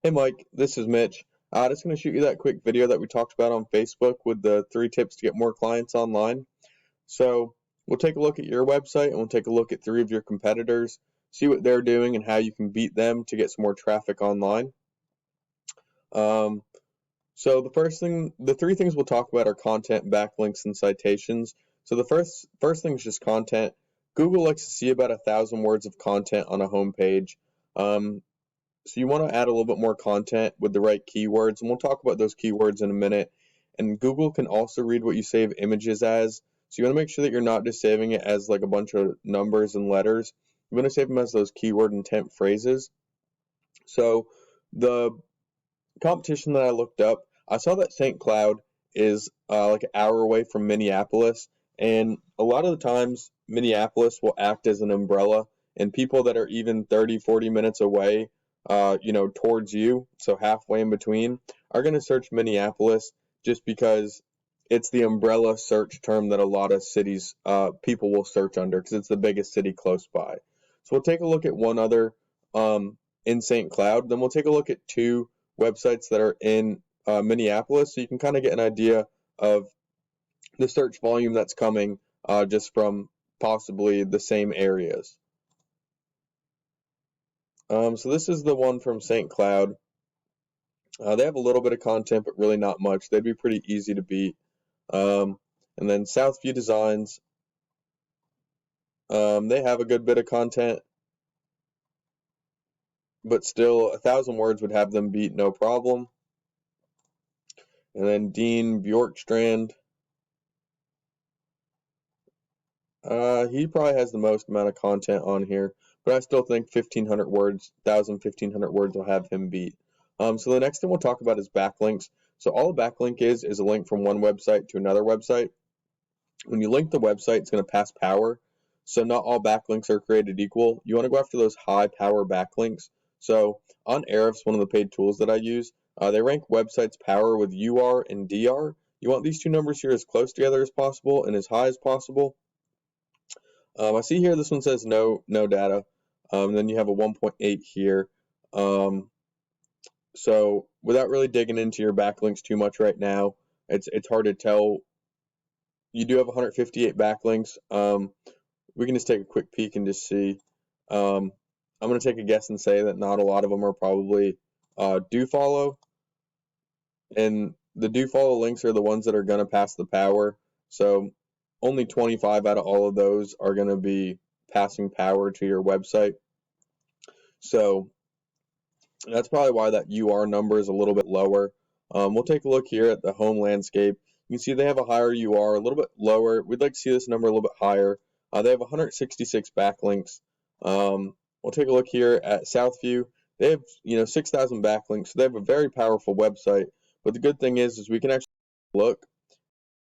Hey Mike, this is Mitch. Just going to shoot you that quick video that we talked about on Facebook with the 3 tips to get more clients online. So we'll take a look at your website and we'll take a look at 3 of your competitors, see what they're doing and how you can beat them to get some more traffic online. So the 3 things we'll talk about are content, backlinks, and citations. So the first thing is just content. Google likes to see about 1,000 words of content on a home page. So you want to add a little bit more content with the right keywords, and we'll talk about those keywords in a minute. And Google can also read what you save images as, so you want to make sure that you're not just saving it as like a bunch of numbers and letters. You want to save them as those keyword intent phrases. So the competition that I looked up, I saw that St. Cloud is like an hour away from Minneapolis, and a lot of the times Minneapolis will act as an umbrella, and people that are even 30, 40 minutes away, towards you, so halfway in between, are going to search Minneapolis just because it's the umbrella search term that a lot of cities, people will search under because it's the biggest city close by. So we'll take a look at one other in St. Cloud, then we'll take a look at 2 websites that are in Minneapolis, so you can kind of get an idea of the search volume that's coming just from possibly the same areas. So this is the one from St. Cloud. They have a little bit of content, but really not much. They'd be pretty easy to beat. And then Southview Designs, they have a good bit of content, but still 1,000 words would have them beat no problem. And then Dean Bjorkstrand, he probably has the most amount of content on here, but I still think 1,500 words, 1,500 words will have him beat. So the next thing we'll talk about is backlinks. So all a backlink is a link from one website to another website. When you link the website, it's going to pass power. So not all backlinks are created equal. You want to go after those high power backlinks. So on Ahrefs, one of the paid tools that I use, they rank websites power with UR and DR. You want these 2 numbers here as close together as possible and as high as possible. I see here this one says no data. Then you have a 1.8 here. So without really digging into your backlinks too much right now, it's hard to tell. You do have 158 backlinks. We can just take a quick peek and just see. I'm going to take a guess and say that not a lot of them are probably do follow. And the do follow links are the ones that are going to pass the power. So only 25 out of all of those are going to be passing power to your website. So that's probably why that UR number is a little bit lower. We'll take a look here at the home landscape. You can see they have a higher UR, a little bit lower. We'd like to see this number a little bit higher. They have 166 backlinks. We'll take a look here at Southview. They have 6,000 backlinks. So they have a very powerful website. But the good thing is we can actually look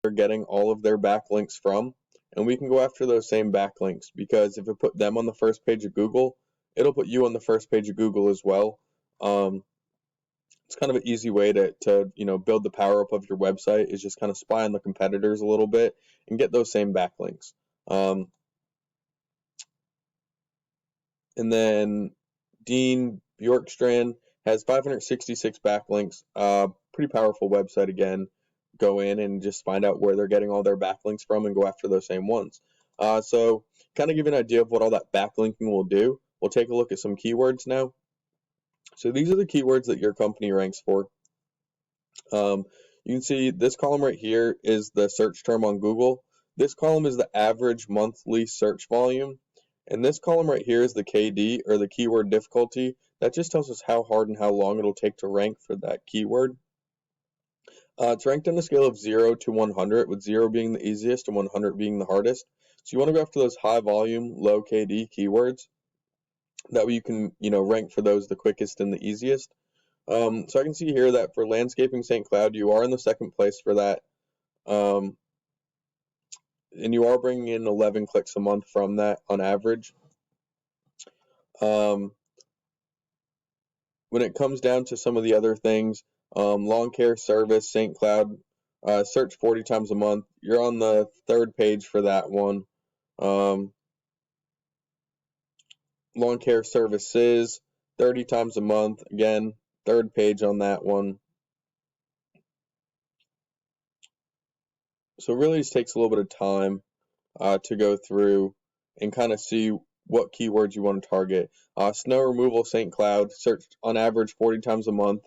where they're getting all of their backlinks from, and we can go after those same backlinks, because if it put them on the first page of Google, it'll put you on the first page of Google as well. It's kind of an easy way to build the power up of your website, is just kind of spy on the competitors a little bit and get those same backlinks. And then Dean Bjorkstrand has 566 backlinks. Pretty powerful website again. Go in and just find out where they're getting all their backlinks from and go after those same ones. So kind of give you an idea of what all that backlinking will do. We'll take a look at some keywords now. So these are the keywords that your company ranks for. You can see this column right here is the search term on Google. This column is the average monthly search volume. And this column right here is the KD, or the keyword difficulty. That just tells us how hard and how long it'll take to rank for that keyword. It's ranked on a scale of 0 to 100, with 0 being the easiest and 100 being the hardest. So you want to go after those high volume, low KD keywords. That way you can, rank for those the quickest and the easiest. So I can see here that for landscaping St. Cloud, you are in the 2nd place for that. And you are bringing in 11 clicks a month from that on average. When it comes down to some of the other things, lawn care service, St. Cloud, search 40 times a month. You're on the 3rd page for that one. Lawn care services, 30 times a month. Again, third page on that one. So it really just takes a little bit of time to go through and kind of see what keywords you want to target. Snow removal St. Cloud, searched on average 40 times a month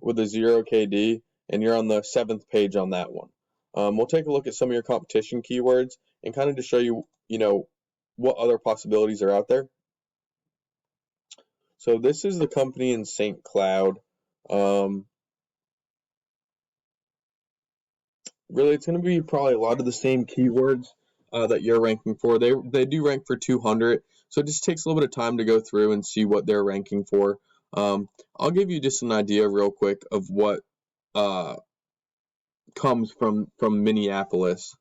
with a 0 KD, and you're on the 7th page on that one. We'll take a look at some of your competition keywords and kind of to show you, what other possibilities are out there. So this is the company in St. Cloud. Really, it's going to be probably a lot of the same keywords that you're ranking for. They do rank for 200, so it just takes a little bit of time to go through and see what they're ranking for. I'll give you just an idea real quick of what comes from Minneapolis.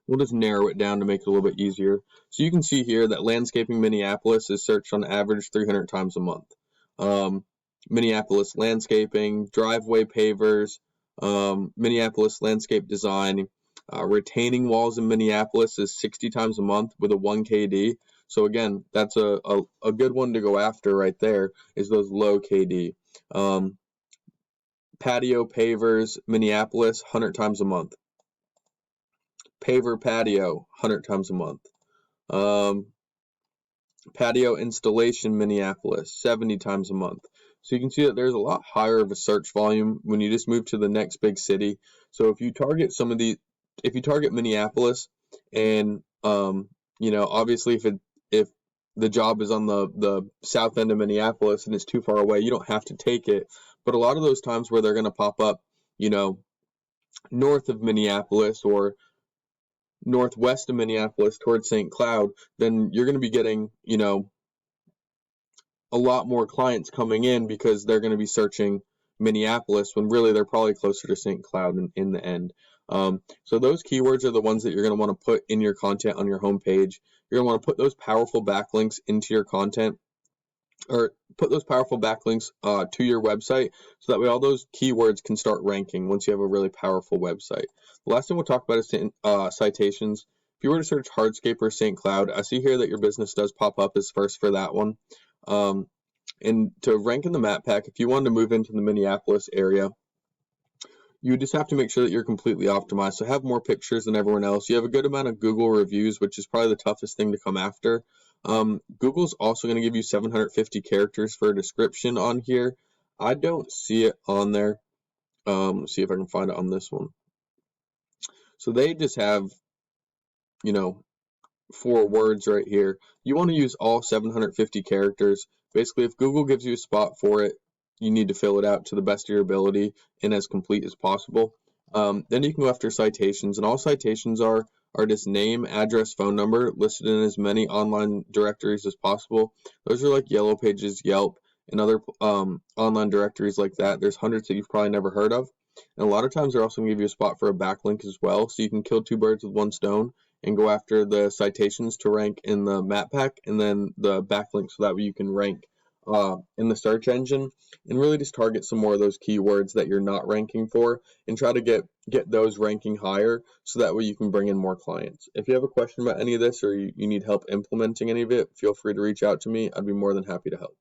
We'll just narrow it down to make it a little bit easier. So you can see here that landscaping Minneapolis is searched on average 300 times a month. Minneapolis landscaping, driveway pavers, Minneapolis landscape design, retaining walls in Minneapolis is 60 times a month with a 1 KD. So again, that's a good one to go after right there, is those low KD. Patio pavers, Minneapolis, 100 times a month. Paver patio, 100 times a month. Patio installation, Minneapolis, 70 times a month. So you can see that there's a lot higher of a search volume when you just move to the next big city. So if you target if you target Minneapolis, and obviously if the job is on the south end of Minneapolis and it's too far away, you don't have to take it. But a lot of those times where they're going to pop up, north of Minneapolis or northwest of Minneapolis towards St. Cloud, then you're going to be getting, a lot more clients coming in because they're going to be searching Minneapolis when really they're probably closer to St. Cloud in the end. So those keywords are the ones that you're going to want to put in your content on your homepage. You're going to want to put those powerful backlinks into your content, or put those powerful backlinks to your website, so that way all those keywords can start ranking once you have a really powerful website. The last thing we'll talk about is citations. If you were to search hardscape or St. Cloud, I see here that your business does pop up as first for that one. And to rank in the map pack, if you wanted to move into the Minneapolis area, you just have to make sure that you're completely optimized. So have more pictures than everyone else. You have a good amount of Google reviews, which is probably the toughest thing to come after. Google's also going to give you 750 characters for a description on here. I don't see it on there. Let's see if I can find it on this one. So they just have, 4 words right here. You want to use all 750 characters. Basically, if Google gives you a spot for it, you need to fill it out to the best of your ability and as complete as possible. Then you can go after citations, and all citations are just name, address, phone number, listed in as many online directories as possible. Those are like Yellow Pages, Yelp, and other online directories like that. There's hundreds that you've probably never heard of. And a lot of times they're also going to give you a spot for a backlink as well, so you can kill 2 birds with 1 stone and go after the citations to rank in the map pack, and then the backlink so that way you can rank in the search engine, and really just target some more of those keywords that you're not ranking for and try to get those ranking higher, so that way you can bring in more clients. If you have a question about any of this, or you need help implementing any of it, feel free to reach out to me. I'd be more than happy to help.